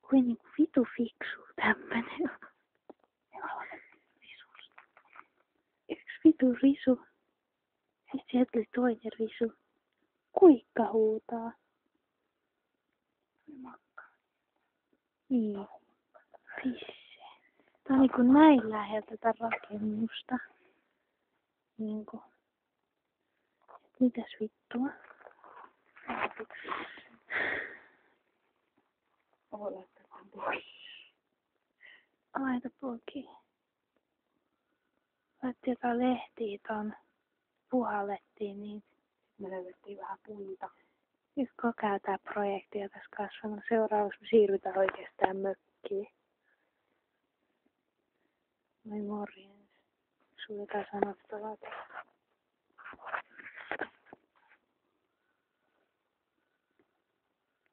Kuin niinku vitu fiksu tämmönen. Yksi vitu risu. Sitten sieltä tuli toinen risu. Kuikka huutaa. Niin. Pisse. Tää on niinku näin läheltä tätä rakennusta. Niinku. Mitäs vittua? Laitetaan pois. Laita poki. Laitettiin jotain lehtiä ton. Puhallettiin niitä. Me löydettiin vähän puita. Nyt koko ajan tää projekti on tässä kasvanut. Seuraavaksi me siirrytään oikeastaan mökkiin. Moi morjens. Sulla jotain sanottavaa.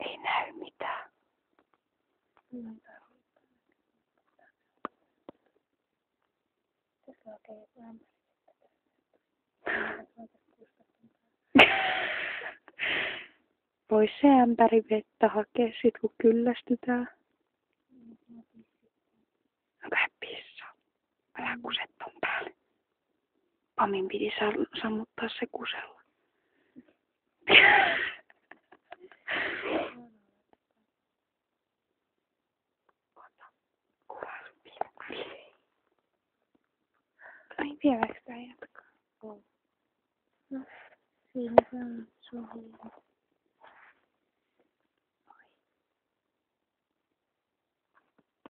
Ei näy mitään. Tässä oikein lämpöistä. Vois se ämpäri vettä hakea sit kun kyllästytään. No käy pissaa. Älä kuset ton päälle. Pamin piti sammuttaa se kusella. Ai vieläks tää jatkaa? On. No, siinä se on suhi.